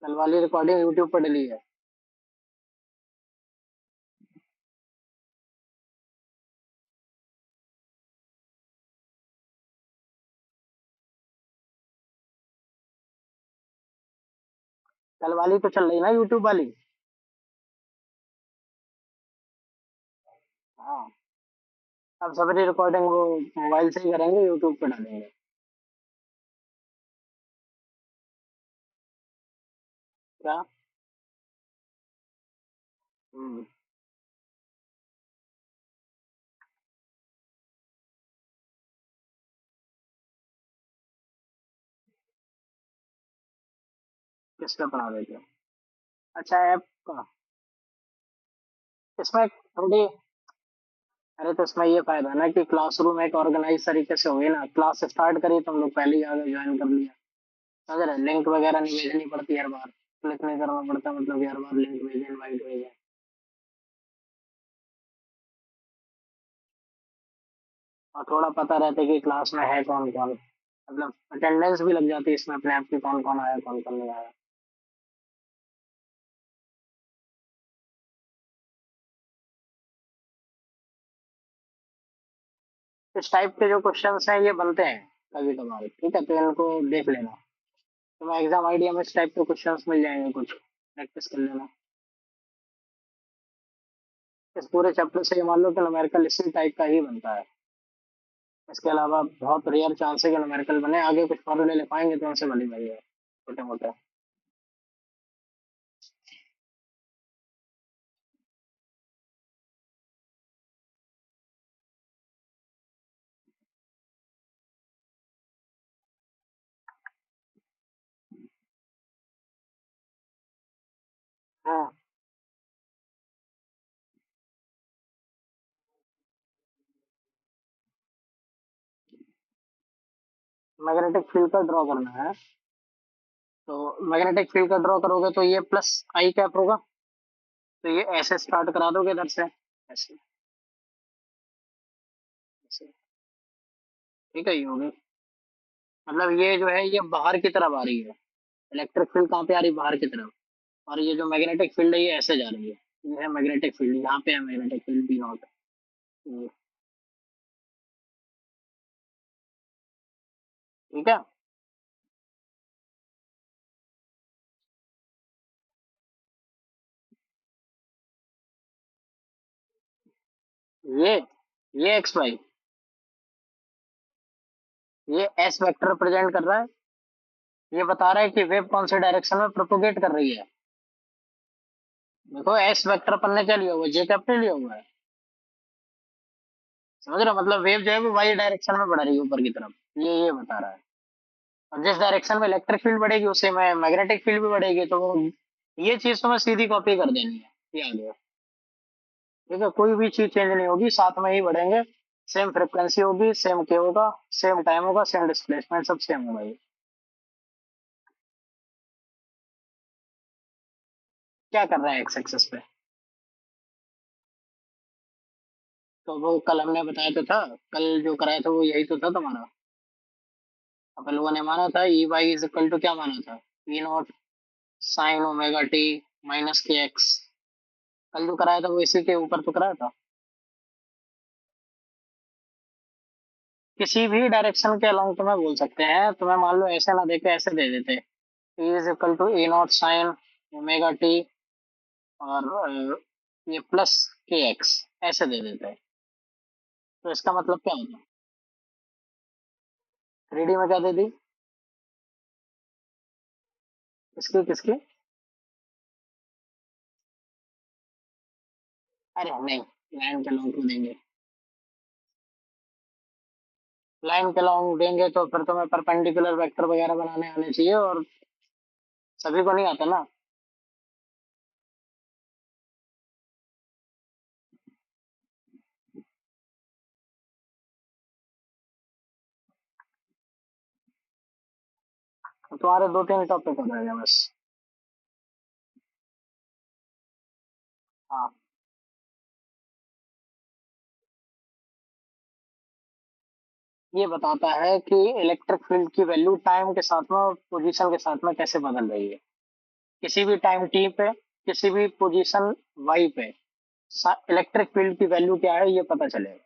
कल वाली recording YouTube पर डली है। कल वाली तो चल रही ना यूट्यूब वाली। हाँ। अब सबरी रिकॉर्डिंग वो मोबाइल से ही करेंगे, यूट्यूब पे डालेंगे। क्या? हम्म। किस पे बना देते हो? अच्छा, ऐप का। इसमें थोड़ी। अरे तो इसमें ये फायदा है ना कि क्लासरूम एक ऑर्गेनाइज तरीके से होगी ना, क्लास स्टार्ट करी तो हम लोग पहले ही आगे ज्वाइन कर लिया। समझ रहे, लिंक वगैरह नहीं भेजनी पड़ती हर बार, क्लिक नहीं करना पड़ता, मतलब कि हर बार लिंक भेजे, इनवाइट भेजे। और थोड़ा पता रहता है कि क्लास में है कौन कौन, मतलब अटेंडेंस भी लग जाती है इसमें अपने आप की, कौन कौन आया कौन कौन नहीं आया। इस टाइप के जो क्वेश्चंस हैं ये बनते हैं कभी कभार, ठीक है, तो इनको देख लेना। तुम्हें एग्जाम आइडिया में इस टाइप के क्वेश्चंस मिल जाएंगे, कुछ प्रैक्टिस कर लेना। इस पूरे चैप्टर से ये मान लो कि न्यूमेरिकल इसी टाइप का ही बनता है। इसके अलावा बहुत रेयर चांस है कि न्यूमेरिकल बने, आगे कुछ फॉर्मूले लिखाएंगे तो उनसे बनी भाई है, छोटे मोटे। हाँ। मैग्नेटिक फील्ड का ड्रॉ करना है। तो मैग्नेटिक फील्ड का ड्रॉ करोगे तो ये प्लस आई कैप होगा। तो ये ऐसे स्टार्ट करा दोगे इधर से, ऐसे ऐसे। ठीक है, ये होगी। मतलब ये जो है ये बाहर की तरफ आ रही है। इलेक्ट्रिक फील्ड कहाँ पे आ रही है? बाहर की तरफ। और ये जो मैग्नेटिक फील्ड है ये ऐसे जा रही है। ये है मैग्नेटिक फील्ड, यहाँ पे है मैग्नेटिक फील्ड बी नॉट। ठीक है। ये ये एक्स वाई, ये एस वेक्टर रिप्रेजेंट कर रहा है। ये बता रहा है कि वेव कौन से डायरेक्शन में प्रोपोगेट कर रही है। देखो एस वेक्टर अपन ने क्या लिया हुआ है? जे कैपिटल लिया हुआ है। समझ रहे हो? मतलब वेव जो है वो वाई डायरेक्शन में बढ़ रही है ऊपर की तरफ, ये बता रहा है। और जिस डायरेक्शन में इलेक्ट्रिक फील्ड बढ़ेगी उसी में मैग्नेटिक फील्ड भी बढ़ेगी, तो ये चीज तो मैं सीधी कॉपी कर देनी है, याद है। ठीक है, कोई भी चीज चेंज नहीं होगी, साथ में ही बढ़ेंगे। सेम फ्रिक्वेंसी होगी, सेम के होगा, सेम टाइम होगा, सेम डिस्प्लेसमेंट, सब सेम होगा ये। क्या कर रहा है एक्स एक्सेस पे? तो वो कल हमने बताया तो था, कल जो कराया था वो यही तो था तुम्हारा। अपन लोगों ने माना था E y is equal to, क्या माना था? E naught sine omega t minus k x. कल जो कराया था वो इसी के ऊपर तो कराया था। किसी भी डायरेक्शन के अलोंग तुम्हें बोल सकते हैं, तुम्हें मान लो ऐसे ना देके ऐसे दे देते, E is equal to E naught sine omega t और ये प्लस के एक्स, ऐसे दे देते हैं। तो इसका मतलब क्या होता? 3D में क्या दे दी? किसकी किसकी? अरे नहीं, लाइन के लॉन्ग क्यों देंगे? लाइन के लॉन्ग देंगे तो फिर तुम्हें परपेंडिकुलर वेक्टर वगैरह बनाने आने चाहिए, और सभी को नहीं आता ना। तो तुम्हारे 2-3 टॉपिक हो जाएगा बस। हाँ। ये बताता है कि इलेक्ट्रिक फील्ड की वैल्यू टाइम के साथ में और पोजीशन के साथ में कैसे बदल रही है। किसी भी टाइम टी पे, किसी भी पोजीशन वाई पे इलेक्ट्रिक फील्ड की वैल्यू क्या है ये पता चलेगा।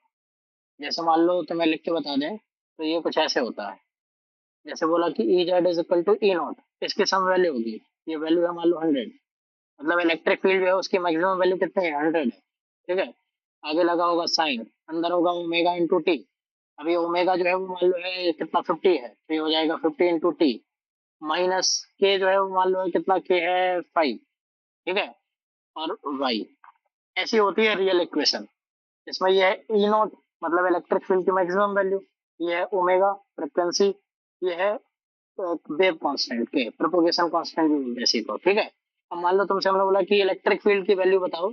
जैसे मान लो तुम्हें लिख के बता दें तो ये कुछ ऐसे होता है। जैसे बोला कि E z is equal to E naught, इसकी सम वैल्यू होगी, ये वैल्यू है मान लो 100, मतलब इलेक्ट्रिक फील्ड जो है उसकी मैक्सिमम वैल्यू कितनी है, 100 है। ठीक है। आगे लगा होगा साइन, अंदर होगा ओमेगा इंटू टी। अभी ओमेगा जो है वो मान लो है कितना 50 है, तो ये हो जाएगा 50 इंटू टी, माइनस के जो है वो मान लो है कितना के है 5। ठीक है। और वाई, ऐसी होती है रियल इक्वेशन। इसमें ये है ई नॉट, मतलब इलेक्ट्रिक फील्ड की मैक्सिमम वैल्यू, ये है ओमेगा फ्रिक्वेंसी, ये है वेव कांस्टेंट के प्रोपोगेशन कांस्टेंट भी बोलते हैं इसी को। ठीक है। अब मान लो तुमसे हमने बोला कि इलेक्ट्रिक फील्ड की वैल्यू बताओ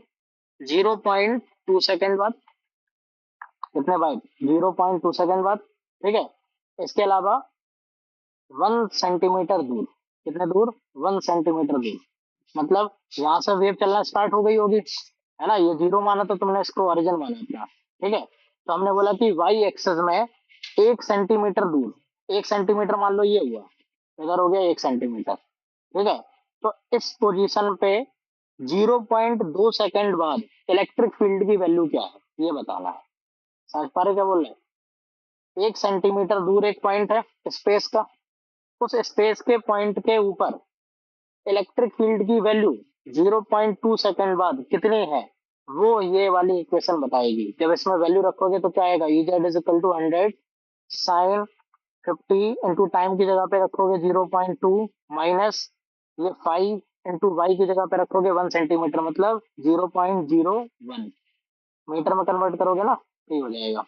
0.2 सेकेंड बाद, कितने बाद, 0.2 सेकेंड बाद। ठीक है। इसके अलावा 1 सेंटीमीटर दूर, कितने दूर, 1 सेंटीमीटर दूर, मतलब वहां से वेव चलना स्टार्ट हो गई होगी, है ना, ये जीरो माना तो तुमने इसको ओरिजिन माना अपना। ठीक है। तो हमने बोला कि वाई एक्सेस में 1 सेंटीमीटर दूर, 1 सेंटीमीटर मान लो ये हुआ, इधर हो गया 1 सेंटीमीटर। ठीक है। तो इस पोजीशन पे 0.2 सेकेंड बाद इलेक्ट्रिक फील्ड की वैल्यू क्या है ये बताना है। समझ पा रहे क्या बोल रहे हैं? 1 सेंटीमीटर दूर एक पॉइंट है स्पेस का, उस स्पेस के पॉइंट के ऊपर इलेक्ट्रिक फील्ड की वैल्यू 0.2 सेकेंड बाद कितनी है, वो ये वाली इक्वेशन बताएगी। जब इसमें वैल्यू रखोगे तो क्या आएगा, E z is equal to 100 sine 50 into time की जगह पे रखोगे 0.2 माइनस ये 5 इंटू वाई की जगह पे रखोगे 1 सेंटीमीटर, मतलब 0.01 मीटर में कन्वर्ट करोगे ना तो ये हो जाएगा।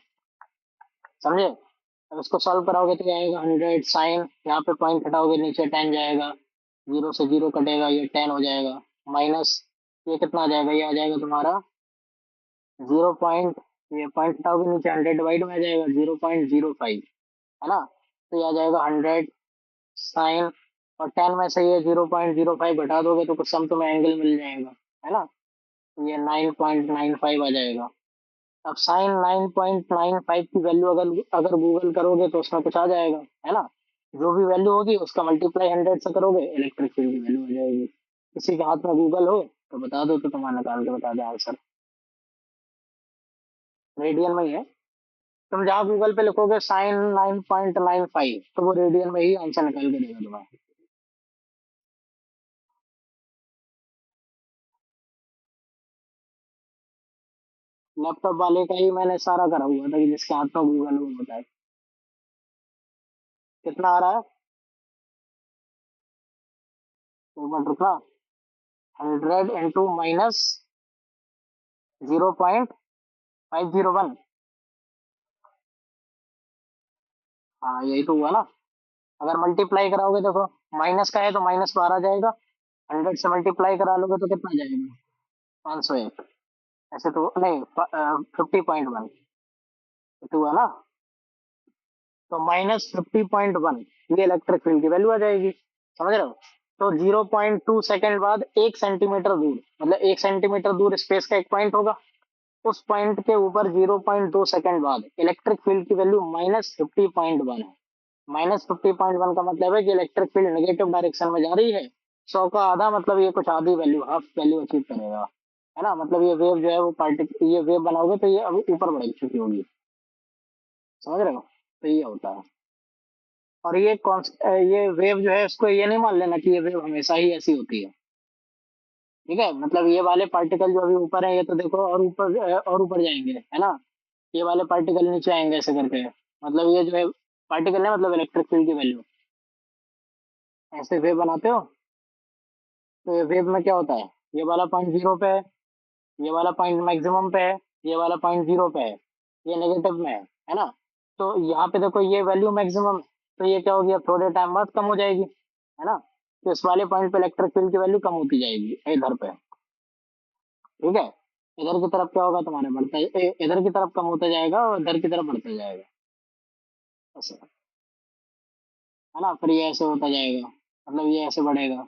समझे? अब इसको सॉल्व कराओगे तो ये आएगा 100 साइन, यहाँ पे पॉइंट हटाओगे नीचे 10 जाएगा, जीरो से जीरो कटेगा ये 10 हो जाएगा, माइनस ये कितना आ जाएगा, ये आ जाएगा तुम्हारा 0. ये पॉइंट हटाओगे नीचे 100 डिवाइड में आ जाएगा 0.05, है ना, तो ये आ जाएगा 100 साइन, और 10 में से ये 0.05 घटा दोगे तो कुछ सम तुम्हें एंगल मिल जाएगा, है ना, तो ये 9.95 आ जाएगा। अब साइन 9.95 की वैल्यू अगर अगर गूगल करोगे तो उसमें कुछ आ जाएगा, है ना, जो भी वैल्यू होगी उसका मल्टीप्लाई 100 से करोगे इलेक्ट्रिक फील्ड की वैल्यू हो जाएगी। किसी के हाथ में गूगल हो तो बता दो तो तुम्हारा निकाल के बता दे आंसर, रेडियन में ही है। तुम जहाँ गूगल पे लिखोगे साइन 9.95 तो वो रेडियन में ही आंसर निकाल के देगा तुम्हें। लैपटॉप वाले का ही मैंने सारा करा हुआ था कि जिसके हाथ में गूगल वो बताए। कितना आ रहा है, एक मिनट रुकना, 100 इंटू माइनस 0.501, हाँ यही तो हुआ ना। अगर मल्टीप्लाई कराओगे देखो, माइनस का है तो माइनस बाहर आ जाएगा, 100 से मल्टीप्लाई करा लोगे तो कितना आ जाएगा, 501, ऐसे तो नहीं 50.1, तो हुआ ना, तो -50.1 ये इलेक्ट्रिक फील्ड की वैल्यू आ जाएगी। समझ रहे हो? तो 0.2 सेकेंड बाद 1 सेंटीमीटर दूर, मतलब 1 सेंटीमीटर दूर स्पेस का एक पॉइंट होगा, उस पॉइंट के ऊपर 0.2 सेकेंड बाद इलेक्ट्रिक फील्ड की वैल्यू -50.1 है। -50.1 का मतलब है कि इलेक्ट्रिक फील्ड नेगेटिव डायरेक्शन में जा रही है, 100 का आधा, मतलब ये कुछ आधी वैल्यू, हाफ वैल्यू अचीव करेगा, है ना, मतलब ये वेव जो है वो पार्टिकल, ये वेव बनाओगे तो ये अभी ऊपर बढ़ चुकी होगी। समझ रहे हो? तो ये होता है। और ये वेव जो है इसको ये नहीं मान लेना कि ये वेव हमेशा ही ऐसी होती है। ठीक है, मतलब ये वाले पार्टिकल जो अभी ऊपर है ये तो देखो और ऊपर जाएंगे, है ना, ये वाले पार्टिकल नीचे आएंगे ऐसे करके, मतलब ये जो है पार्टिकल है, मतलब इलेक्ट्रिक फील्ड की वैल्यू, ऐसे वेव बनाते हो तो ये वेव में क्या होता है, ये वाला पॉइंट जीरो पे है, ये वाला पॉइंट मैक्सिमम पे है, ये वाला पॉइंट जीरो पे है, ये नेगेटिव में है ना, तो यहाँ पे देखो ये वैल्यू मैक्सिमम, तो ये क्या होगी अब थोड़े टाइम बाद कम हो जाएगी, है ना, तो इस वाले पॉइंट पे इलेक्ट्रिक फील्ड की वैल्यू कम होती जाएगी इधर पे। ठीक है। इधर की तरफ क्या होगा तुम्हारे बढ़ता इधर की तरफ कम होता जाएगा और इधर की तरफ बढ़ता जाएगा, ऐसे, है ना, फिर ये ऐसे होता जाएगा, मतलब ये ऐसे बढ़ेगा,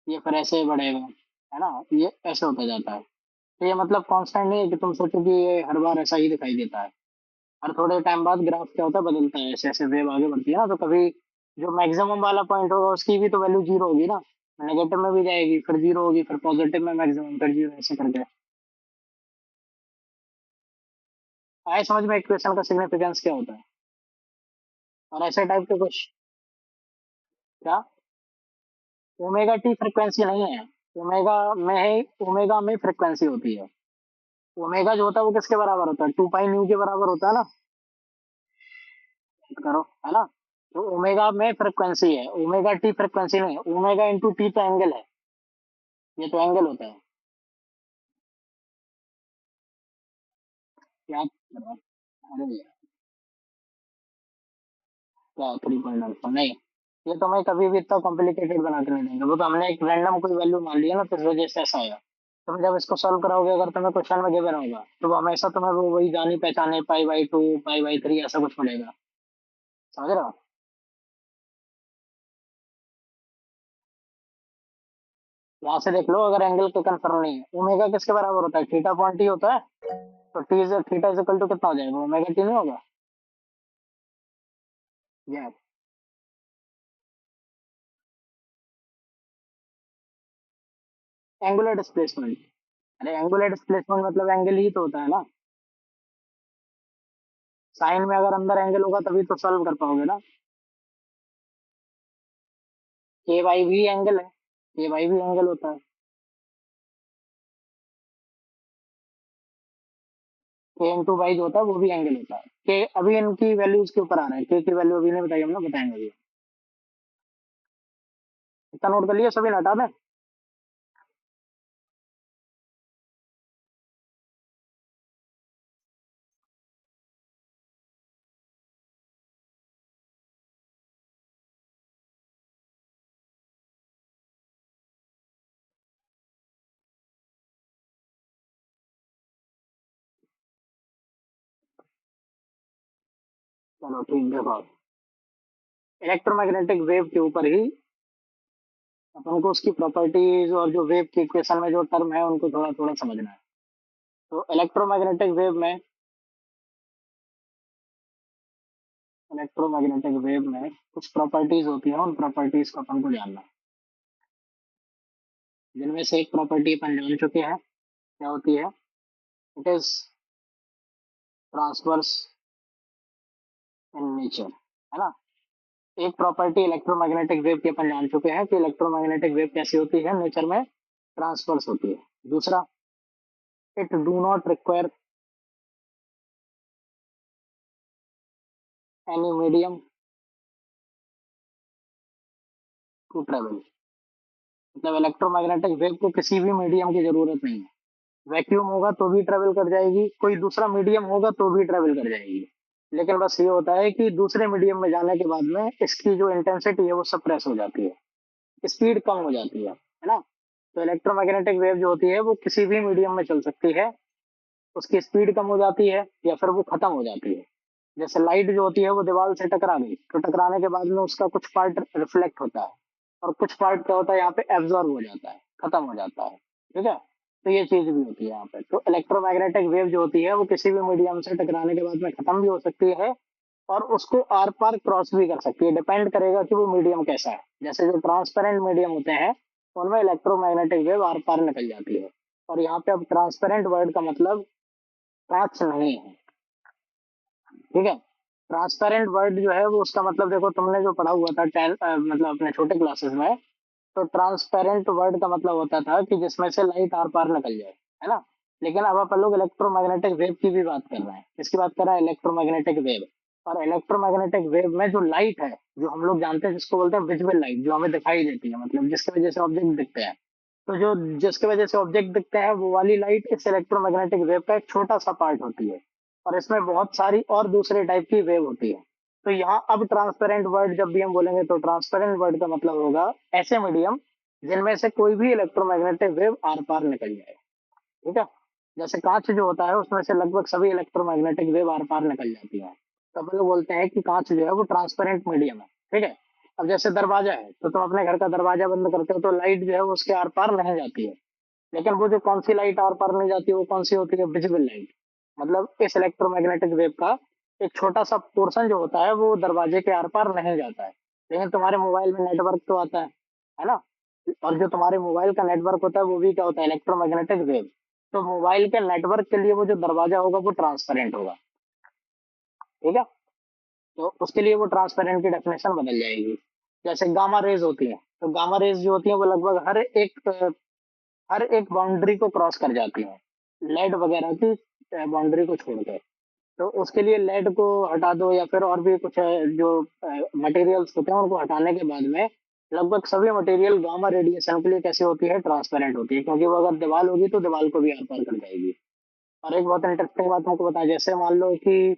ये फिर ऐसे बढ़ेगा, है ना, ये ऐसे होता जाता है। तो ये मतलब कांस्टेंट नहीं है कि तुम सोचो कि ये हर बार ऐसा ही दिखाई देता है। हर थोड़े टाइम बाद ग्राफ क्या होता है, बदलता है, ऐसे ऐसे वेव आगे बढ़ती है ना, तो कभी जो मैक्सिमम वाला पॉइंट होगा उसकी भी तो वैल्यू जीरो होगी ना, नेगेटिव में भी जाएगी, फिर जीरो होगी, फिर पॉजिटिव में मैक्सिमम, फिर जीरो, ऐसे करके। आए समझ में इक्वेशन का सिग्निफिकेंस क्या होता है? और ऐसे टाइप के कुछ, क्या, ओमेगा टी फ्रिक्वेंसी नहीं है। ओमेगा में है, ओमेगा में फ्रिक्वेंसी होती है। ओमेगा जो होता है वो किसके बराबर होता है? 2 पाई न्यू के बराबर होता है ना। करो, है ना। तो ओमेगा में फ्रिक्वेंसी है, ओमेगा टी फ्रिक्वेंसी नहीं है। ओमेगा इंटू टी तो एंगल है, ये तो एंगल होता है। याद करो। अरे यार, क्या 3.14 नहीं, ये तो मैं कभी भी इतना कॉम्प्लिकेटेड बना के नहीं देंगे। वो तो हमने एक रैंडम कोई वैल्यू मान लिया ना, तो इस वजह से ऐसा आया। तुम जब इसको सॉल्व कराओगे, अगर तुम्हें क्वेश्चन में गिवन होगा, तो वो हमेशा तुम्हें वो वही जानी पहचाने पाई/2, पाई/3 ऐसा कुछ मिलेगा। समझ रहे हो? यहाँ से देख लो, अगर एंगल को कंफर्म नहीं है, ओमेगा किसके बराबर होता है? थीटा पॉइंट टी होता है। तो थीटा इज इक्वल टू कितना हो जाएगा? ओमेगा टी नहीं होगा? ये एंगुलर डिस्प्लेसमेंट। अरे एंगुलर डिस्प्लेसमेंट मतलब एंगल ही तो होता है ना। साइन में अगर अंदर एंगल होगा तभी तो सॉल्व कर पाओगे ना। के वाई भी एंगल है, के वाई भी एंगल होता है। के इंटू वाई जो होता है वो भी एंगल होता है। के अभी इनकी वैल्यूज के ऊपर आ रहा है, के की वैल्यू अभी नहीं बताई, हम ना बताएंगे अभी। इतना नोट कर लिया, सभी ने हटा दें। चलो ठीक, देखो, इलेक्ट्रोमैग्नेटिक वेव के ऊपर ही अपन को उसकी प्रॉपर्टीज और जो वेव की इक्वेशन में जो टर्म है उनको थोड़ा थोड़ा समझना है। तो इलेक्ट्रोमैग्नेटिक वेव में कुछ प्रॉपर्टीज होती है, उन प्रॉपर्टीज को अपन को जानना है। जिनमें से एक प्रॉपर्टी अपन जान चुके हैं, क्या होती है? It is transverse in nature, है ना। एक प्रॉपर्टी इलेक्ट्रोमैग्नेटिक वेव की अपन जान चुके हैं कि इलेक्ट्रोमैग्नेटिक वेव कैसी होती है, नेचर में ट्रांसवर्स होती है। दूसरा, it do not require any medium to travel. मतलब इलेक्ट्रोमैग्नेटिक वेव को किसी भी मीडियम की जरूरत नहीं है। वैक्यूम होगा तो भी ट्रेवल कर जाएगी, कोई दूसरा मीडियम होगा तो भी ट्रेवल कर जाएगी। लेकिन बस ये होता है कि दूसरे मीडियम में जाने के बाद में इसकी जो इंटेंसिटी है वो सप्रेस हो जाती है, स्पीड कम हो जाती है ना। तो इलेक्ट्रोमैग्नेटिक वेव जो होती है वो किसी भी मीडियम में चल सकती है, उसकी स्पीड कम हो जाती है या फिर वो खत्म हो जाती है। जैसे लाइट जो होती है वो दीवार से टकरा गई, तो टकराने के बाद में उसका कुछ पार्ट रिफ्लेक्ट होता है, और कुछ पार्ट क्या होता है यहाँ पे, एब्जॉर्ब हो जाता है, खत्म हो जाता है। ठीक है, तो ये चीज भी होती है यहाँ पे। तो इलेक्ट्रोमैग्नेटिक वेव जो होती है वो किसी भी मीडियम से टकराने के बाद में खत्म भी हो सकती है, और उसको आर पार क्रॉस भी कर सकती है। डिपेंड करेगा कि वो मीडियम कैसा है। जैसे जो ट्रांसपेरेंट मीडियम होते हैं उनमें इलेक्ट्रोमैग्नेटिक वेव आर पार निकल जाती है। और यहाँ पे अब ट्रांसपेरेंट वर्ड का मतलब कांच नहीं है। ठीक है, ट्रांसपेरेंट वर्ड जो है वो उसका मतलब, देखो तुमने जो पढ़ा हुआ था टेन, मतलब अपने छोटे क्लासेस में, तो ट्रांसपेरेंट वर्ड का मतलब होता था कि जिसमें से लाइट आर पार निकल जाए, है ना। लेकिन अब अपन लोग इलेक्ट्रोमैग्नेटिक वेव की भी बात कर रहे हैं। किसकी बात कर रहे हैं? Electromagnetic wave. और इलेक्ट्रोमैग्नेटिक वेव में जो लाइट है, जो हम लोग जानते हैं, जिसको बोलते हैं विजुअल लाइट, जो हमें दिखाई देती है, मतलब जिसकी वजह से ऑब्जेक्ट दिखते हैं, तो जो जिसकी वजह से ऑब्जेक्ट दिखते हैं वो वाली लाइट इस इलेक्ट्रोमैग्नेटिक वेव का एक छोटा सा पार्ट होती है। और इसमें बहुत सारी और दूसरे टाइप की वेव होती है। तो यहाँ अब ट्रांसपेरेंट वर्ड जब भी हम बोलेंगे, तो ट्रांसपेरेंट वर्ड का मतलब होगा ऐसे मीडियम जिनमें से कोई भी इलेक्ट्रोमैग्नेटिक वेव आर पार निकल जाए। ठीक है, जैसे कांच जो होता है उसमें से लगभग सभी इलेक्ट्रोमैग्नेटिक वेव आर पार निकल जाती है। तो हम लोग बोलते हैं कि कांच जो है वो ट्रांसपेरेंट मीडियम है। ठीक है, अब जैसे दरवाजा है, तो तुम अपने घर का दरवाजा बंद करते हो तो लाइट जो है वो उसके आर पार नहीं जाती है। लेकिन वो जो कौन सी लाइट आर पार नहीं जाती, वो कौन सी होती है? Visible light. मतलब इस इलेक्ट्रोमैग्नेटिक वेव का एक छोटा सा पोर्शन जो होता है वो दरवाजे के आर पार नहीं जाता है। लेकिन तुम्हारे मोबाइल में नेटवर्क तो आता है ना। और जो तुम्हारे मोबाइल का नेटवर्क होता है वो भी क्या होता है, इलेक्ट्रोमैग्नेटिक वेव। तो मोबाइल के नेटवर्क के लिए वो जो दरवाजा होगा वो ट्रांसपेरेंट होगा। ठीक है। तो उसके लिए वो ट्रांसपेरेंट की डेफिनेशन बदल जाएगी। जैसे गामा रेज होती है, तो गामा रेज जो होती है वो लगभग हर एक बाउंड्री को क्रॉस कर जाती है, लेड वगैरह की बाउंड्री को छोड़कर। तो उसके लिए लेड को हटा दो या फिर और भी कुछ जो मटेरियल्स होते हैं उनको हटाने के बाद में लगभग सभी मटेरियल गामा रेडिएशन के लिए कैसे होती है, ट्रांसपेरेंट होती है, क्योंकि वो अगर दीवार होगी तो दीवार को भी आर पार कर जाएगी। और एक बहुत इंटरेस्टिंग बात हमको बताया, जैसे मान लो कि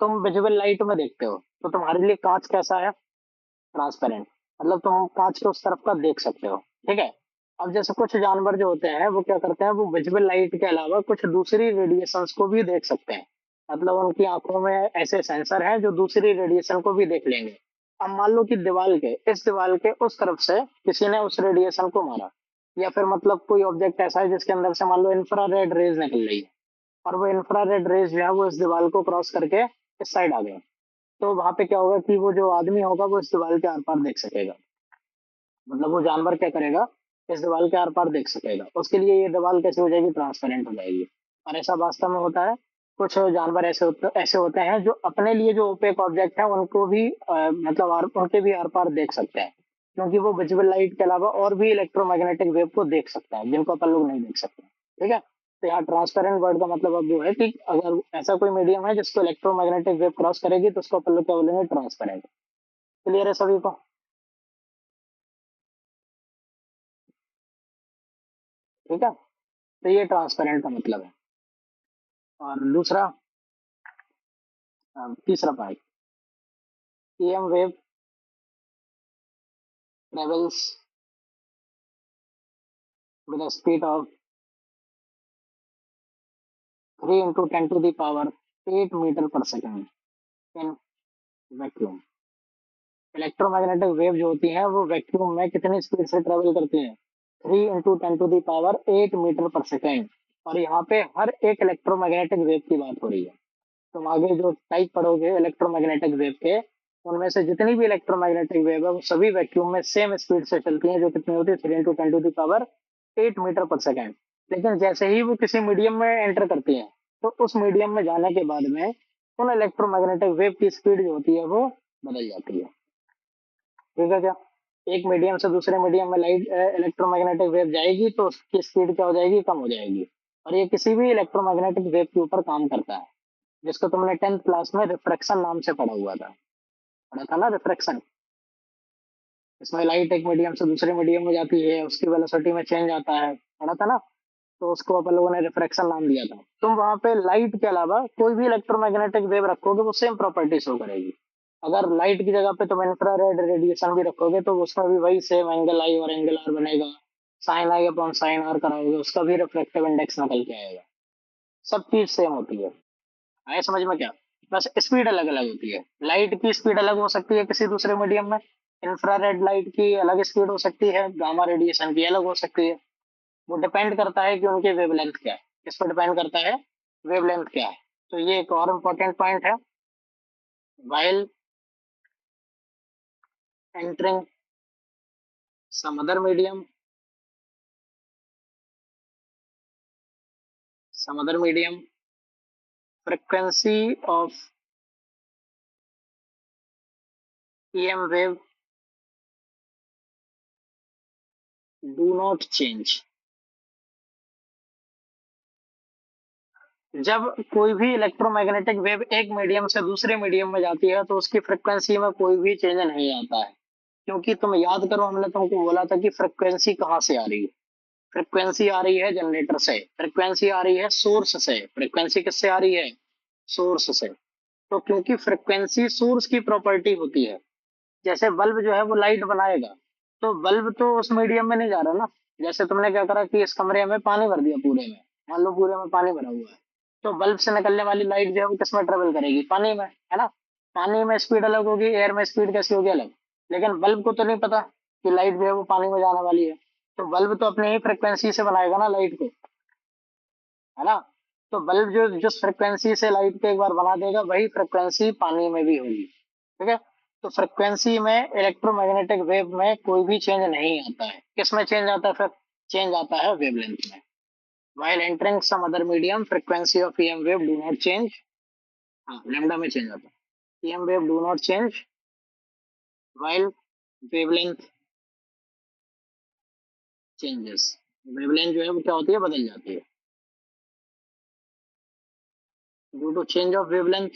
तुम विजुअल लाइट में देखते हो तो तुम्हारे लिए कांच कैसा है, ट्रांसपेरेंट। मतलब तुम कांच के उस तरफ का देख सकते हो। ठीक है। अब जैसे कुछ जानवर जो होते हैं वो क्या करते हैं, वो विजुअल लाइट के अलावा कुछ दूसरी रेडिएशंस को भी देख सकते हैं। मतलब उनकी आंखों में ऐसे सेंसर हैं जो दूसरी रेडिएशन को भी देख लेंगे। अब मान लो कि दीवार के उस तरफ से किसी ने उस रेडिएशन को मारा, या फिर मतलब कोई ऑब्जेक्ट ऐसा है जिसके अंदर से मान लो इंफ्रारेड रेज निकल रही है, और वो इंफ्रारेड रेज जो है वो इस दीवार को क्रॉस करके इस साइड आ गए। तो वहां पे क्या होगा कि वो जो आदमी होगा वो इस दीवार के आर पार देख सकेगा। मतलब वो जानवर क्या करेगा, इस दीवार के आर पार देख सकेगा। उसके लिए ये दीवार कैसे हो जाएगी, ट्रांसपेरेंट हो जाएगी। और ऐसा वास्तव में होता है। कुछ जानवर ऐसे होते हैं जो अपने लिए जो ओपेक ऑब्जेक्ट है उनको भी मतलब उनके भी आर पार देख सकते हैं, क्योंकि वो विजुअल लाइट के अलावा और भी इलेक्ट्रोमैग्नेटिक वेव को देख सकता है जिनको अपन लोग नहीं देख सकते। ठीक है। तो यहाँ ट्रांसपेरेंट वर्ड का मतलब अब वो है कि अगर ऐसा कोई मीडियम है जिसको इलेक्ट्रोमैग्नेटिक वेव क्रॉस करेगी तो उसको अपन लोग क्या बोलेंगे, ट्रांसपेरेंट। क्लियर है सभी को? ठीक है। तो ये ट्रांसपेरेंट का मतलब है। और दूसरा, तीसरा part, EM wave travels with a speed of 3 into 10 to the power 8 metre पर second in vacuum. Electromagnetic wave जो होती है वो वैक्यूम में कितनी स्पीड से ट्रेवल करती है, 3 into 10 to the power 8 metre पर सेकेंड। और यहाँ पे हर एक इलेक्ट्रोमैग्नेटिक वेव की बात हो रही है। तुम आगे जो टाइप पढ़ोगे इलेक्ट्रोमैग्नेटिक वेव के, उनमें से जितनी भी इलेक्ट्रोमैग्नेटिक वेव है वो सभी वैक्यूम में सेम स्पीड से चलती हैं, जो कितनी होती है, 3 into 10 to the power 8 metre पर सेकेंड। लेकिन जैसे ही वो किसी मीडियम में एंटर करती हैं, तो उस मीडियम में जाने के बाद में उन इलेक्ट्रोमैग्नेटिक वेव की स्पीड जो होती है वो बदल जाती है। ठीक है क्या? एक मीडियम से दूसरे मीडियम में लाइट इलेक्ट्रोमैग्नेटिक वेव जाएगी तो उसकी स्पीड क्या हो जाएगी, कम हो जाएगी। और ये किसी भी इलेक्ट्रोमैग्नेटिक वेव के ऊपर काम करता है, जिसको तुमने 10th क्लास में रिफ्रैक्शन नाम से पढ़ा हुआ था। पढ़ा था ना रिफ्रैक्शन? इसमें लाइट एक मीडियम से दूसरे मीडियम में जाती है, उसकी वेलोसिटी में चेंज आता है। पढ़ा था ना? तो उसको अपन लोगों ने रिफ्रैक्शन नाम दिया था। तुम वहां पे लाइट के अलावा कोई भी इलेक्ट्रोमैग्नेटिक वेव रखोगे वो सेम प्रॉपर्टी शो करेगी। अगर लाइट की जगह पे तुम इंफ्रारेड रेडिएशन भी रखोगे तो उसमें भी वही सेम एंगल आई और एंगल आर बनेगा। Sine I upon sine R कराओगे, उसका भी रिफ्लेक्टिव इंडेक्स निकल के आएगा। सब चीज सेम होती है। आए समझ में क्या? बस स्पीड अलग अलग होती है। लाइट की स्पीड अलग हो सकती है किसी दूसरे मीडियम में, इंफ्रारेड लाइट की अलग स्पीड हो सकती है, गामा रेडिएशन की अलग हो सकती है। वो डिपेंड करता है कि उनकी वेवलेंथ क्या है। किस पर डिपेंड करता है, वेवलेंथ क्या है। तो ये एक और इम्पोर्टेंट पॉइंट है। While entering some other medium, frequency of EM wave do not change। जब कोई भी इलेक्ट्रोमैग्नेटिक वेव एक मीडियम से दूसरे मीडियम में जाती है तो उसकी फ्रिक्वेंसी में कोई भी चेंज नहीं आता है। क्योंकि तुम याद करो, हमने तुमको बोला था कि फ्रिक्वेंसी कहाँ से आ रही है। फ्रिक्वेंसी आ रही है जनरेटर से, फ्रिक्वेंसी आ रही है सोर्स से। फ्रिक्वेंसी किससे आ रही है, सोर्स से। तो क्योंकि फ्रिक्वेंसी सोर्स की प्रॉपर्टी होती है, जैसे बल्ब जो है वो लाइट बनाएगा, तो बल्ब तो उस मीडियम में नहीं जा रहा ना। जैसे तुमने क्या करा कि इस कमरे में पानी भर दिया पूरे में, मान लो पूरे में पानी भरा हुआ है, तो बल्ब से निकलने वाली लाइट जो है वो किसमें ट्रेवल करेगी, पानी में, है ना। पानी में स्पीड अलग होगी, एयर में स्पीड कैसी होगी, अलग। लेकिन बल्ब को तो नहीं पता कि लाइट जो है वो पानी में जाने वाली है। तो बल्ब तो अपने ही फ्रिक्वेंसी से बनाएगा ना लाइट को, है ना। तो बल्ब जो जिस फ्रिक्वेंसी से लाइट को एक बार बना देगा वही फ्रिक्वेंसी पानी में भी होगी। ठीक है। तो फ्रिक्वेंसी में इलेक्ट्रोमैग्नेटिक वेव में कोई भी चेंज नहीं आता है। किस में चेंज आता है? फिर चेंज आता है वेवलेंथ में। While entering some other medium, frequency of EM wave do not change. हाँ, lambda में चेंज आता है। EM wave do not change while wavelength changes. Wavelength जो है वो क्या होती है? बदल जाती है due to change of wavelength.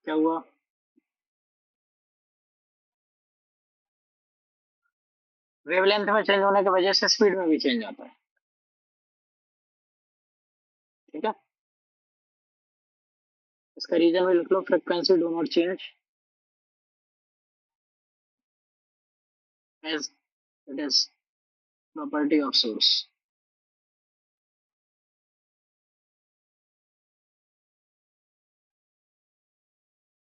क्या हुआ? वेवलेंथ में चेंज होने की वजह से स्पीड में भी चेंज आता है। ठीक है, इसका रीजन भी लिख लो, frequency do not change as it is property of source.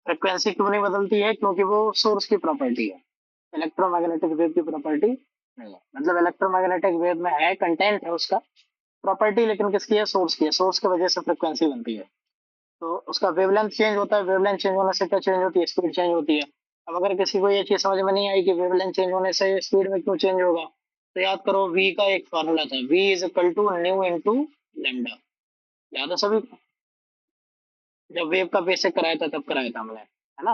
Frequency क्यों नहीं बदलती है? क्योंकि वो सोर्स की प्रॉपर्टी है, इलेक्ट्रोमैग्नेटिक वेव की प्रॉपर्टी नहीं है। मतलब इलेक्ट्रोमैग्नेटिक वेव में है, कंटेंट है उसका, प्रॉपर्टी लेकिन किसकी है? सोर्स की है। सोर्स की वजह से फ्रिक्वेंसी बनती है। तो उसका वेवलेंथ चेंज होता है, वेवलेंथ चेंज होने से क्या चेंज होती है? स्पीड चेंज होती है। अब अगर किसी को ये चीज समझ में नहीं आई कि वेवलेंथ चेंज होने से स्पीड में क्यों चेंज होगा, तो याद करो वी का एक फॉर्मूला था, v is equal to nu into lambda. याद है सभी को? जब वेव का बेसिक कराया था तब कराया था हमने, है ना?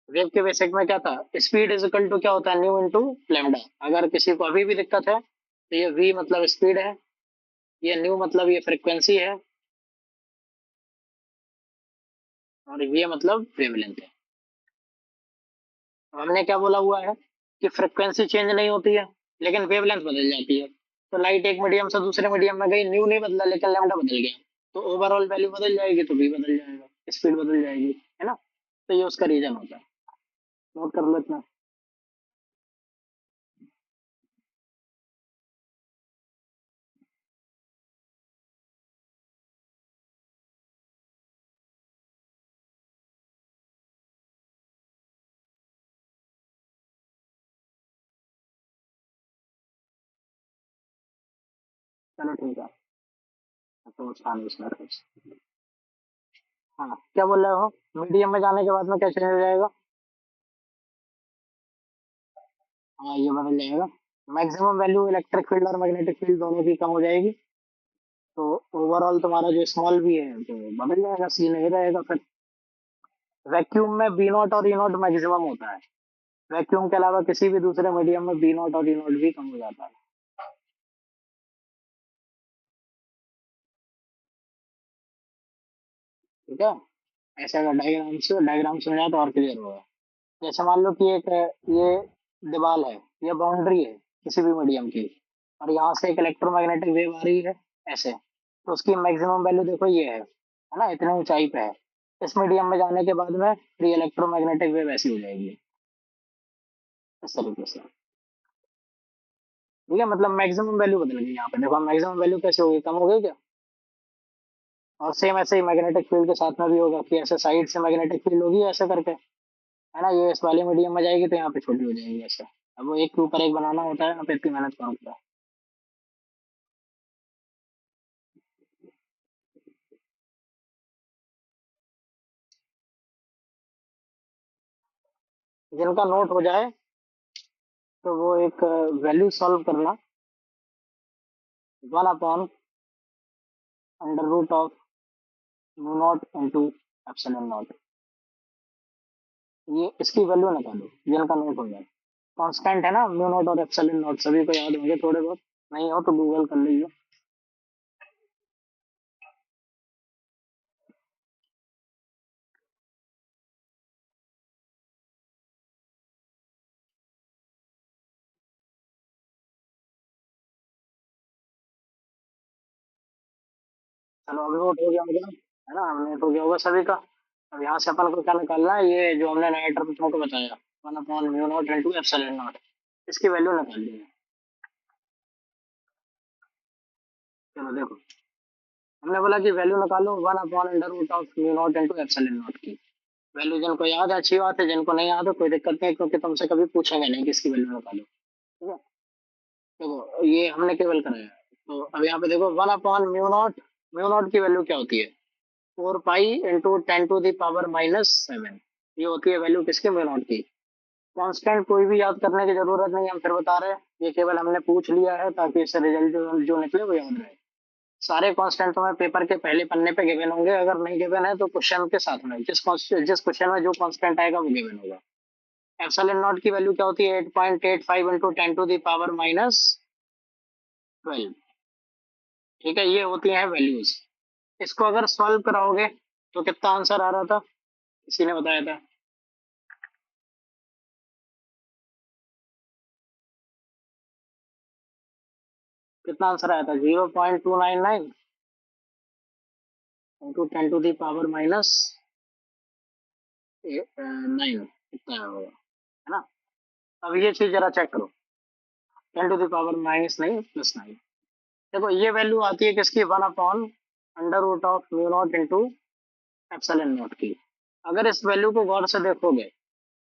वेव के बेसिक में क्या था? स्पीड इज इक्वल टू क्या होता है? New into lambda. अगर किसी को अभी भी दिक्कत है तो ये वी मतलब स्पीड है, ये न्यू मतलब ये फ्रिक्वेंसी है, और ये मतलब वेवलेंथ है। हमने क्या बोला हुआ है कि फ्रिक्वेंसी चेंज नहीं होती है लेकिन वेवलेंथ बदल जाती है। तो लाइट एक मीडियम से दूसरे मीडियम में गई, न्यू नहीं बदला लेकिन लैम्डा बदल गया, तो ओवरऑल वैल्यू बदल जाएगी, तो भी बदल जाएगा, स्पीड बदल जाएगी, है ना? तो ये उसका रीजन होता है। नोट कर लो इतना। चलो ठीक है, तो आसान उसमें कुछ। हाँ, क्या बोल रहे हो? मीडियम में जाने के बाद में क्या चेंज हो जाएगा? हाँ, ये बदल जाएगा। मैक्सिमम वैल्यू इलेक्ट्रिक फील्ड और मैग्नेटिक फील्ड दोनों की कम हो जाएगी, तो ओवरऑल तुम्हारा जो स्मॉल भी है तो बदल जाएगा, सी नहीं रहेगा फिर। वैक्यूम में बी नॉट और ई नॉट मैक्सिमम होता है। वैक्यूम के अलावा किसी भी दूसरे मीडियम में बी नॉट और ई नॉट भी कम हो जाता है। ठीक है, ऐसे अगर डायग्राम से समझा तो और क्लियर होगा। जैसे मान लो कि एक ये दीवार है, ये बाउंड्री है किसी भी मीडियम की, और यहाँ से एक इलेक्ट्रोमैग्नेटिक वेव आ रही है ऐसे, तो उसकी मैक्सिमम वैल्यू देखो ये है ना? इतने ऊंचाई पे है। इस मीडियम में जाने के बाद में फ्री इलेक्ट्रोमैग्नेटिक वेव ऐसी हो जाएगी, इस तरीके से। ठीक है, मतलब मैक्सिमम वैल्यू बदल गई यहाँ पे, देखो मैक्सिमम वैल्यू कैसे होगी? कम हो गई क्या? और सेम ऐसे ही मैग्नेटिक फील्ड के साथ में भी होगा कि ऐसे साइड से मैग्नेटिक फील्ड होगी ऐसे करके, है ना? ये इस वाले मीडियम में जाएगी तो यहाँ पे छोटी हो जाएगी ऐसे। अब वो एक के ऊपर एक बनाना होता है, यहाँ पे इतनी मेहनत कौन होता है? जिनका नोट हो जाए तो वो एक वैल्यू सॉल्व करना, 1 upon under root of mu naught into epsilon naught. ये इसकी वैल्यू निकालो जिनका नोट हो जाए। कांस्टेंट है ना म्यू नॉट और एप्सिलॉन नॉट, सभी को याद होंगे थोड़े बहुत, नहीं हो तो गूगल कर लीजिए। चलो अब नोट हो गया होगा, है ना? अब नोट हो गया होगा सभी का। अब यहाँ से अपन को क्या निकालना है? ये जो हमने नया टर्म तुमको बताया, 1 upon mu naught into epsilon not, इसकी वैल्यू निकालनी है। चलो देखो, हमने बोला कि वैल्यू निकालो 1 upon under root of mu naught into epsilon naught की। वैल्यू जिनको याद है अच्छी बात है, जिनको नहीं याद है कोई दिक्कत नहीं, क्योंकि तुमसे कभी पूछेंगे नहीं कि इसकी वैल्यू निकालो। ठीक है, देखो ये हमने केवल कराया, तो अब यहाँ पे देखो 1/म्यू नॉट, म्यू नॉट की वैल्यू क्या होती है? 4 pi into 10 to the power -7, ये होती है वैल्यू किसके? म्यू नॉट की। कांस्टेंट कोई भी याद करने की जरूरत नहीं, हम फिर बता रहे हैं, ये केवल हमने पूछ लिया है ताकि इससे रिजल्ट जो जो निकले वो याद रहे। सारे कांस्टेंट तुम्हें पेपर के पहले पन्ने पे गिवन होंगे, अगर नहीं गिवन है तो क्वेश्चन के साथ में जिस क्वेश्चन में जो कांस्टेंट आएगा वो गिवन होगा। एप्सिलॉन नॉट की वैल्यू क्या होती है? 8.85 इंटू 10 टू द पावर -12। ठीक है, ये होती हैं वैल्यूज। इसको अगर सॉल्व कराओगे तो कितना आंसर आ रहा था? किसी ने बताया था? कितना आंसर आया था? 0.299 इंटू 10 टू द पावर -9, कितना होगा, है ना? अब ये चीज जरा चेक करो, 10 टू द पावर -9 + 9। देखो ये वैल्यू आती है किसकी? 1/√ऑफ mu naught into epsilon naught की। अगर इस वैल्यू को गौर से देखोगे,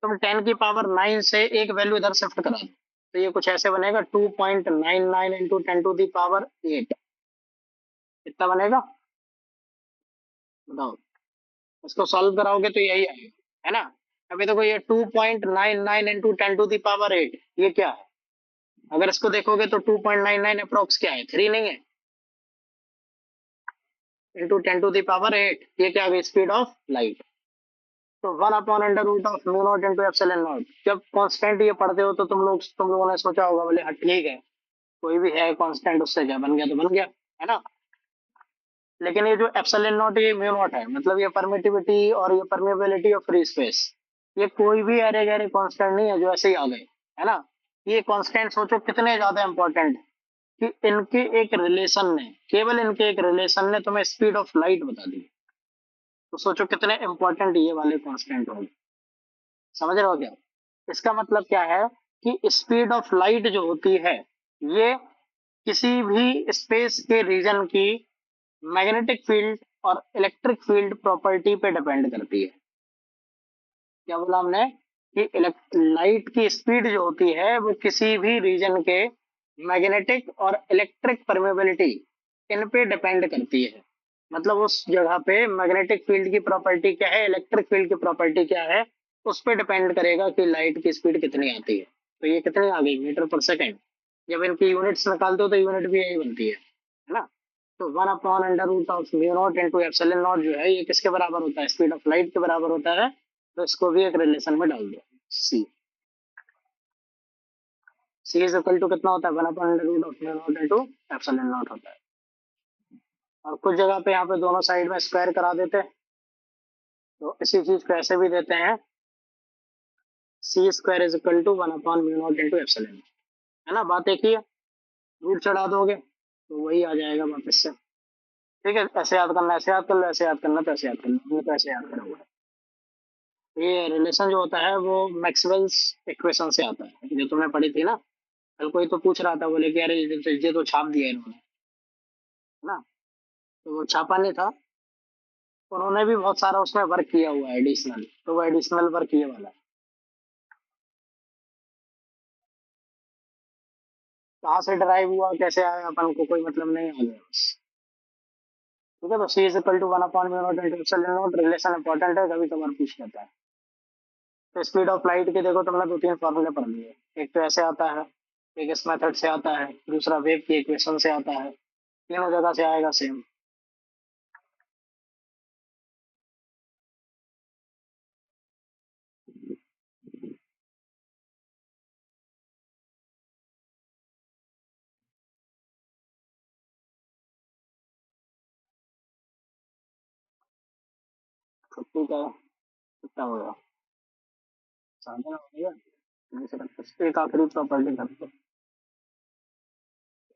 तुम 10 की पावर 9 से एक वैल्यू इधर शिफ्ट करा दो, तो ये कुछ ऐसे बनेगा, 2.99 इंटू 10 टू द पावर 8। कितना बनेगा बताओ? इसको सॉल्व कराओगे तो यही आएगा, है ना? अभी देखो ये 2.99 इंटू 10 टू द पावर 8, ये क्या है? अगर इसको देखोगे तो 2.99 अप्रोक्स क्या है? 3 नहीं है? इंटू 10 टू द पावर 8, ये क्या आ गई? Speed of light. तो 1/√ऑफ mu naught into epsilon naught. जब कांस्टेंट ये पढ़ते हो तो तुम लोगों ने सोचा होगा, बोले हाँ ठीक है, कोई भी है कांस्टेंट, उससे क्या बन गया तो बन गया, है ना? लेकिन ये जो एप्सिलॉन नॉट, ये म्यू नॉट है, मतलब ये परमिटिविटी और ये परमेबिलिटी और फ्री स्पेस, ये कोई भी अरे गहरे कांस्टेंट नहीं है जो ऐसे ही आ गए, है ना? ये कांस्टेंट सोचो कितने ज्यादा इंपॉर्टेंट कि इनके एक रिलेशन ने, केवल इनके एक रिलेशन ने तुम्हें स्पीड ऑफ लाइट बता दी। तो सोचो कितने इंपॉर्टेंट ये वाले कांस्टेंट होंगे। समझ रहे हो क्या? इसका मतलब क्या है कि स्पीड ऑफ लाइट जो होती है, ये किसी भी स्पेस के रीजन की मैग्नेटिक फील्ड और इलेक्ट्रिक फील्ड प्रॉपर्टी पे डिपेंड करती है। क्या बोला हमने? कि लाइट की स्पीड जो होती है वो किसी भी रीजन के मैग्नेटिक और इलेक्ट्रिक परमेबिलिटी, इन पे डिपेंड करती है। मतलब उस जगह पे मैग्नेटिक फील्ड की प्रॉपर्टी क्या है, इलेक्ट्रिक फील्ड की प्रॉपर्टी क्या है, उस पे डिपेंड करेगा कि लाइट की स्पीड कितनी आती है। तो ये कितनी आ गई? मीटर पर सेकेंड। जब इनकी यूनिट्स निकालते हो तो यूनिट भी यही बनती है ना? तो 1/√ऑफ mu naught into epsilon naught जो है, ये किसके बराबर होता है? स्पीड ऑफ लाइट के बराबर होता है। तो इसको भी एक रिलेशन में डाल दो, C. C is equal to कितना होता है? 1/√ऑफ mu naught into epsilon naught होता है। और कुछ जगह पे यहाँ पे दोनों साइड में स्क्वायर करा देते हैं, तो इसी चीज को ऐसे भी देते हैं, C² = 1/म्यू नॉट इंटू एप्सिलॉन, है ना? बात एक ही है। रूट चढ़ा दोगे तो वही आ जाएगा वापस से। ठीक है, ऐसे याद करना, ऐसे याद कर लो, ऐसे याद करना तो ऐसे याद करना, हमने तो ऐसे याद करा हुआ है। ये रिलेशन जो होता है वो मैक्सवेल्स इक्वेशन से आता है, जो तुमने पढ़ी थी ना। कल कोई तो पूछ रहा था, बोले कि अरे ये तो छाप दिया इन्होंने, है ना? तो वो छापा नहीं था, उन्होंने भी बहुत सारा उसमें वर्क किया हुआ है एडिशनल, तो वो एडिशनल वर्क ये वाला है। कहाँ से ड्राइव हुआ, कैसे आया, अपन को कोई मतलब नहीं, आ गया बस। ठीक है, तो C = 1/म्यू naught into epsilon naught, relation important है, कभी कभार पूछ लेता है। तो स्पीड ऑफ लाइट के देखो तुमने दो तीन फॉर्मूले पढ़ लिए, एक तो ऐसे आता है, एक इस मेथड से आता है, दूसरा वेव की इक्वेशन से आता है, तीनों जगह से आएगा सेम। छुट्टी का कितना होगा? सामने हो गया, एक आखिरी प्रॉपर्टी करते हैं,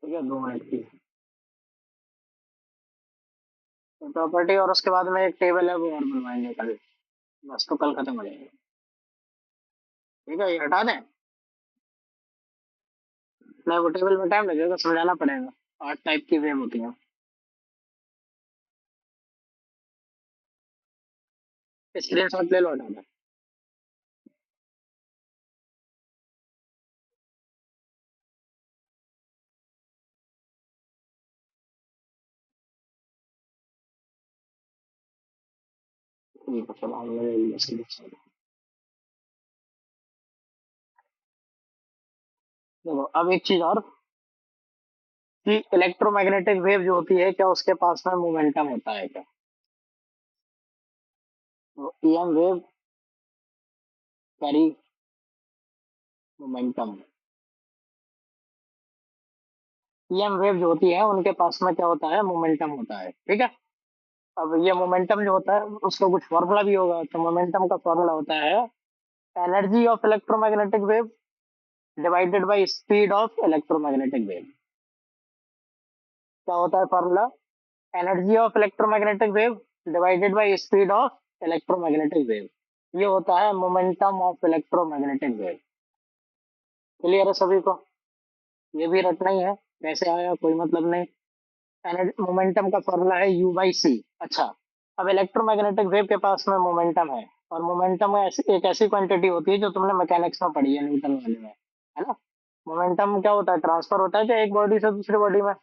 ठीक है, 2 मिनट की प्रॉपर्टी, और उसके बाद में एक टेबल है वो और बनवाएंगे कल, बस तो कल खत्म हो जाएगा। ठीक है, ये हटा दें? नहीं, वो टेबल में टाइम लगेगा, समझाना पड़ेगा, 8 टाइप की वेव होती है। स्क्रीन शॉट ले लो, हटा दो। ठीक है, चलो हम लोग इसकी देखो अब एक चीज और, कि इलेक्ट्रोमैग्नेटिक वेव जो होती है क्या उसके पास में मोमेंटम होता है क्या? तो EM wave carry momentum. EM wave जो होती है उनके पास में क्या होता है, मोमेंटम होता है, ठीक है। अब ये मोमेंटम जो होता है उसका कुछ फॉर्मूला भी होगा, तो मोमेंटम का फॉर्मूला होता है energy of electromagnetic wave divided by speed of electromagnetic wave. क्या होता है formula? Energy of electromagnetic wave divided by speed of electromagnetic wave. ये होता है momentum of electromagnetic wave. Clear है सभी को? ये भी रटना ही है, कैसे आया कोई मतलब नहीं। एनर्जी मोमेंटम का फॉर्मूला है यू बाई सी। अच्छा, अब इलेक्ट्रोमैग्नेटिक वेव के पास में मोमेंटम है, और मोमेंटम एक ऐसी क्वांटिटी होती है जो तुमने मैकेनिक्स में पढ़ी है, न्यूटन वाले में, है ना। मोमेंटम क्या होता है, ट्रांसफर होता है क्या एक बॉडी से दूसरी बॉडी में।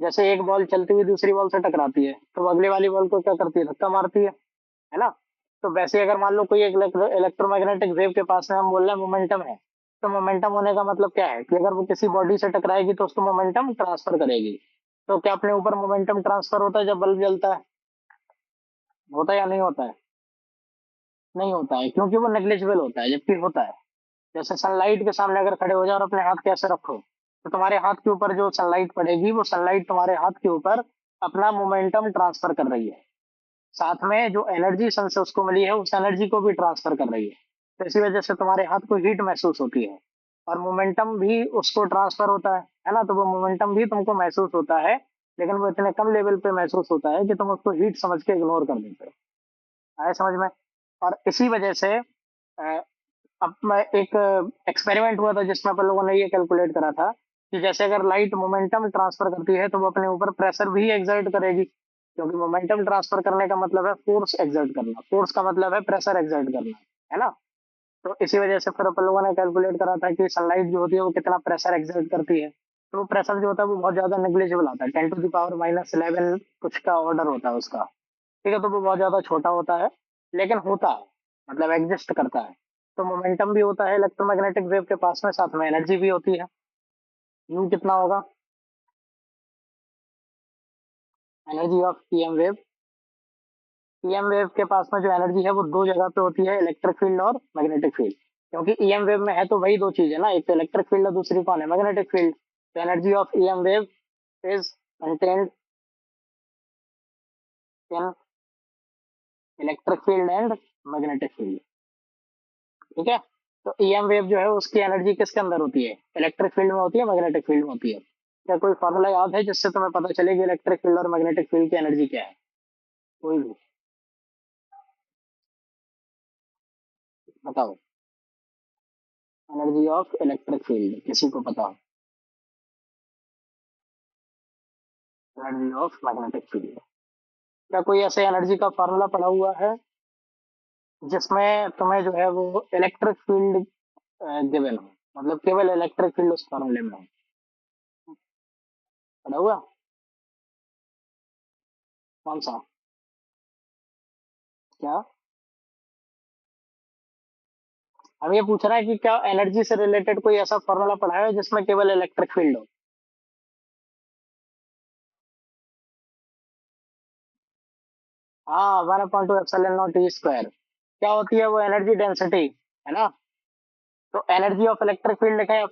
जैसे एक बॉल चलती हुई दूसरी बॉल से टकराती है तो वो अगले वाली बॉल को क्या करती है, धक्का मारती है ना। तो वैसे ही अगर मान लो कोई एक इलेक्ट्रोमैग्नेटिक वेव के पास में हम बोल रहे हैं मोमेंटम है, तो मोमेंटम होने का मतलब क्या है कि अगर वो किसी बॉडी से टकराएगी तो उसको मोमेंटम ट्रांसफर करेगी। तो क्या अपने ऊपर मोमेंटम ट्रांसफर होता है जब बल्ब जलता है? होता है या नहीं होता है? नहीं होता है, क्योंकि वो नेग्लिजिबल होता है, जबकि होता है। जैसे सनलाइट के सामने अगर खड़े हो जाओ और अपने हाथ कैसे रखो, तो तुम्हारे हाथ के ऊपर जो सनलाइट पड़ेगी वो सनलाइट तुम्हारे हाथ के ऊपर अपना मोमेंटम ट्रांसफर कर रही है, साथ में जो एनर्जी सन से उसको मिली है उस एनर्जी को भी ट्रांसफर कर रही है। तो इसी वजह से तुम्हारे हाथ को हीट महसूस होती है, और मोमेंटम भी उसको ट्रांसफर होता है ना। तो वो मोमेंटम भी तुमको महसूस होता है, लेकिन वो इतने कम लेवल पे महसूस होता है कि तुम उसको हीट समझ के इग्नोर कर देते हो। आए समझ में? और इसी वजह से अब मैं एक एक्सपेरिमेंट हुआ था जिसमें अपन लोगों ने ये कैलकुलेट करा था कि जैसे अगर लाइट मोमेंटम ट्रांसफर करती है तो वो अपने ऊपर प्रेशर भी एक्सर्ट करेगी, क्योंकि मोमेंटम ट्रांसफर करने का मतलब है फोर्स एक्सर्ट करना, फोर्स का मतलब है प्रेशर एक्सर्ट करना, है ना। तो इसी वजह से फिर अपन लोगों ने कैलकुलेट करा था कि सनलाइट जो होती है वो कितना प्रेशर एक्सर्ट करती है। तो वो प्रेशर जो होता है वो बहुत ज्यादा नेग्लिजिबल आता है, 10⁻⁻11 कुछ का ऑर्डर होता है उसका, ठीक है। तो वो बहुत ज्यादा छोटा होता है, लेकिन होता है, मतलब एग्जिस्ट करता है। तो मोमेंटम भी होता है इलेक्ट्रोमैग्नेटिक वेव के पास में, साथ में एनर्जी भी होती है। यू कितना होगा, energy of EM wave. EM wave के पास में जो एनर्जी है वो दो जगह पे होती है, इलेक्ट्रिक फील्ड और मैग्नेटिक फील्ड। क्योंकि ईएम वेव में है तो वही दो चीज है ना, एक तो इलेक्ट्रिक फील्ड और दूसरी कौन है, मैग्नेटिक फील्ड। तो energy of EM wave is contained in electric field and magnetic field, ठीक है। तो ईएम वेव जो है उसकी एनर्जी किसके अंदर होती है, इलेक्ट्रिक फील्ड में होती है, मैग्नेटिक फील्ड में होती है। क्या कोई फॉर्मूला याद है जिससे तुम्हें पता चले कि इलेक्ट्रिक फील्ड और मैग्नेटिक फील्ड की एनर्जी क्या है? कोई भी बताओ। एनर्जी ऑफ इलेक्ट्रिक फील्ड किसी को पता हो? Energy of magnetic field. क्या कोई ऐसे एनर्जी का फॉर्मूला पढ़ा हुआ है जिसमें तुम्हें जो है वो इलेक्ट्रिक फील्ड गिवन हो, मतलब केवल इलेक्ट्रिक फील्ड उस फॉर्मूले में हो? पढ़ा हुआ? कौन सा? क्या? हम ये पूछ रहे हैं कि क्या एनर्जी से रिलेटेड कोई ऐसा फॉर्मूला पढ़ा है जिसमें केवल इलेक्ट्रिक फील्ड हो? हाँ, 1/2 एप्सिलॉन नॉट ई स्क्वायर। क्या होती है वो, एनर्जी डेंसिटी, है ना। तो एनर्जी ऑफ इलेक्ट्रिक फील्ड लिखा है।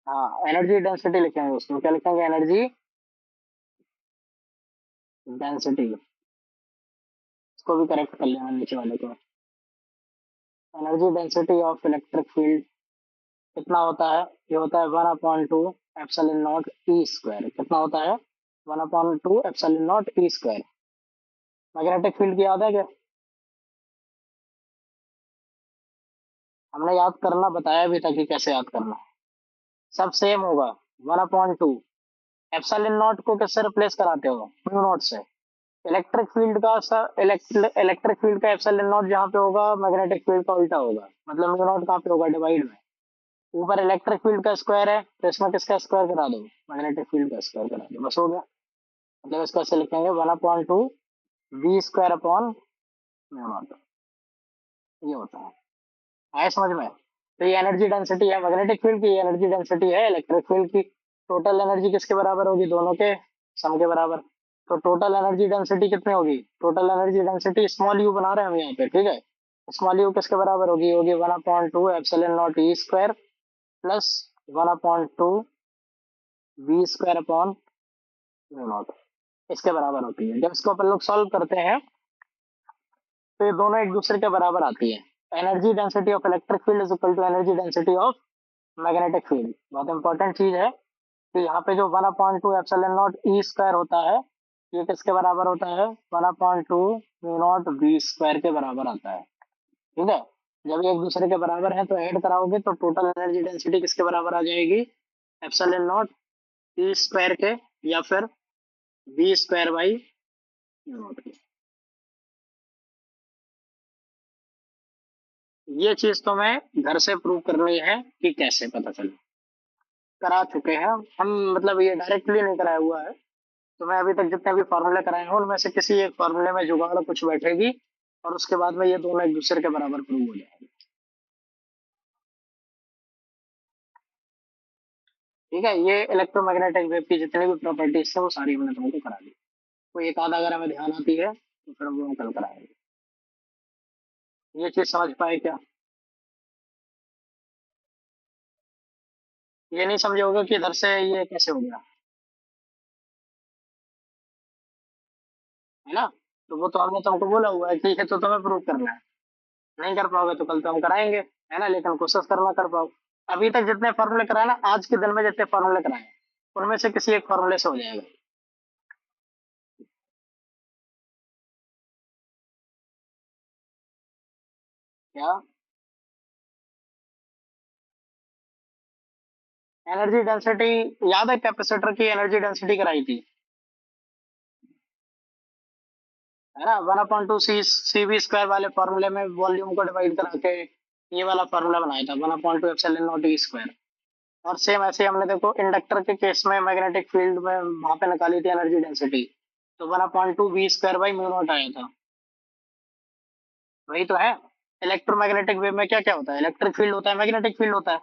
हाँ, एनर्जी डेंसिटी लिखेंगे, उसमें क्या लिखेंगे, एनर्जी डेंसिटी। इसको भी करेक्ट कर लेना नीचे वाले को। Energy density of electric field कितना होता है? ये होता है 1/2 एप्सिलॉन नॉट ई स्क्वायर। कितना होता है? 1/2 epsilon naught E square. Magnetic field की याद है क्या? हमने याद करना बताया भी था कि कैसे याद करना है। सब सेम होगा। 1/2 एप्सिलॉन नॉट को किससे रिप्लेस कराते हो, म्यू नॉट से। इलेक्ट्रिक फील्ड का सर इलेक्ट्रिक फील्ड का एप्सिलॉन नॉट जहाँ पे होगा मैग्नेटिक फील्ड का उल्टा होगा, मतलब म्यू नॉट कहाँ पे होगा, डिवाइड में। ऊपर इलेक्ट्रिक फील्ड का स्क्वायर है तो इसमें किसका स्क्वायर करा दो, मैग्नेटिक फील्ड का स्क्वायर करा दो, बस हो गया। मतलब इसको ऐसे लिखेंगे 1/2 v square upon mu naught, ये होता है। आया समझ में? तो ये एनर्जी डेंसिटी है मैग्नेटिक फील्ड की, एनर्जी डेंसिटी है इलेक्ट्रिक फील्ड की। टोटल एनर्जी किसके बराबर होगी? दोनों के सम के बराबर। तो टोटल एनर्जी डेंसिटी कितनी होगी? Total energy density small you बना रहे हैं हम यहाँ पे, ठीक है। स्मॉल यू किसके बराबर होगी? होगी 1/2 epsilon naught E square plus 1/2 v square upon mu naught, इसके बराबर होती है। जब इसको अपन लोग सॉल्व करते हैं तो ये दोनों एक दूसरे के बराबर आती है। Energy density of electric field is equal to energy density of magnetic field. बहुत इंपॉर्टेंट चीज है कि यहाँ पे जो 1/2 एप्सिलॉन नॉट ई स्क्वायर होता है, ये किसके बराबर होता है? 1/2 म्यू नॉट वी स्क्वायर के बराबर आता है, ठीक है। जब ये एक दूसरे के बराबर है तो ऐड कराओगे तो टोटल एनर्जी डेंसिटी किसके बराबर आ जाएगी? एप्सिलॉन नॉट ई स्क्वायर के, या फिर v square by mu naught के। ये चीज तो मैं घर से प्रूव करनी है कि कैसे पता चले, करा चुके हैं हम, मतलब ये डायरेक्टली नहीं कराया हुआ है। तो मैं अभी तक जितने भी फॉर्मूले कराए हैं उनमें से किसी एक फॉर्मूले में जुगाड़ कुछ बैठेगी और उसके बाद में ये दोनों एक दूसरे के बराबर प्रूव हो जाएंगे, ठीक है। ये इलेक्ट्रोमैग्नेटिक वेव की जितनी भी प्रॉपर्टीज है वो सारी हमने तुमको करा दी। कोई एक आधा अगर हमें ध्यान आती है तो फिर हम वो कल कराएंगे। ये चीज समझ पाए क्या? ये नहीं समझे होगे कि इधर से ये कैसे हो गया, है ना। तो वो तो हमने तुमको बोला हुआ है कि ये तो तुम्हें प्रूव करना है। नहीं कर पाओगे तो कल तो हम कराएंगे, है ना, लेकिन कोशिश करना कर पाओ। अभी तक जितने फॉर्मूले कराए ना, आज के दिन में जितने फॉर्मूले कराए हैं, उनमें से किसी एक फॉर्मूले से हो जाएगा। क्या? एनर्जी डेंसिटी याद है? कैपेसिटर की एनर्जी डेंसिटी कराई थी, है ना। 1/2 सी वी स्क्वायर वाले फॉर्मूले में वॉल्यूम को डिवाइड करा के ये वाला फॉर्मूला बनाया था, 1/2 एप्सिलॉन नॉट ई स्क्वायर। और सेम ऐसे ही हमने देखो इंडक्टर के केस में मैग्नेटिक फील्ड में वहां पे निकाली थी एनर्जी डेंसिटी, तो 1/2 v square by mu naught आया था। वही तो है। इलेक्ट्रोमैग्नेटिक वेव में क्या क्या होता है? इलेक्ट्रिक फील्ड होता है, मैग्नेटिक फील्ड होता है।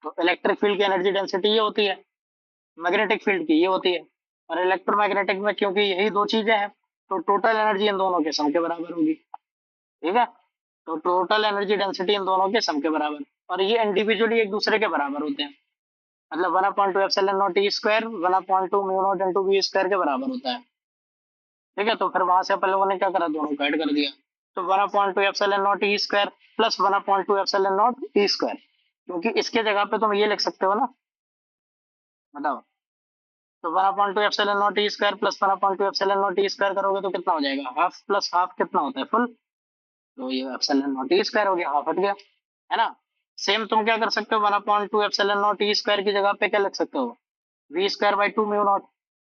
तो इलेक्ट्रिक फील्ड की एनर्जी डेंसिटी ये होती है, मैग्नेटिक फील्ड की ये होती है। और इलेक्ट्रोमैग्नेटिक में क्योंकि यही दो चीजें हैं, तो टोटल एनर्जी इन दोनों के सम के बराबर होगी, ठीक है। तो टोटल एनर्जी डेंसिटी इन दोनों के सम के बराबर, और ये इंडिविजुअली एक दूसरे के बराबर होते हैं। मतलब 1/2 epsilon naught E square 1/2 mu naught into v square के बराबर होता है, ठीक है। तो फिर वहां से अपन लोगों ने क्या करा? दोनों को ऐड कर दिया। तो 1/2 epsilon naught E square plus 1/2 epsilon naught E square, क्योंकि इसके जगह पे तुम ये लिख सकते हो ना, बताओ। तो 1/2 epsilon naught E square plus 1/2 epsilon naught E square करोगे तो कितना हो जाएगा? हाफ प्लस हाफ कितना होता है? फुल। तो ये एप्सिलॉन नॉट ई स्क्वायर हो गया, हाफ हट गया, है ना। सेम तुम क्या कर सकते हो? 1/2 एप्सिलॉन नॉट ई स्क्वायर की जगह पे क्या लिख सकते हो? V square by two mu naught.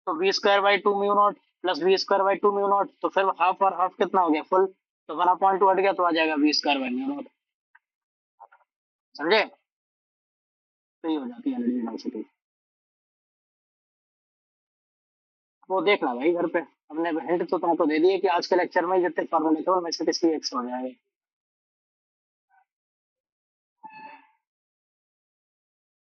तो v square by two mu naught plus v square by two mu naught, तो फिर हाफ और हाफ कितना हो गया? फुल। तो 1/2 हट गया तो आ जाएगा v square by mu naught, समझे? तो ये हो जाती है एनर्जी डेंसिटी। वो देखना भाई घर पे, हमने हिंट तो तुमको दे दिए कि आज के लेक्चर में जितने फॉर्मूले थे उनमें से किसी एक से हो जाएगा।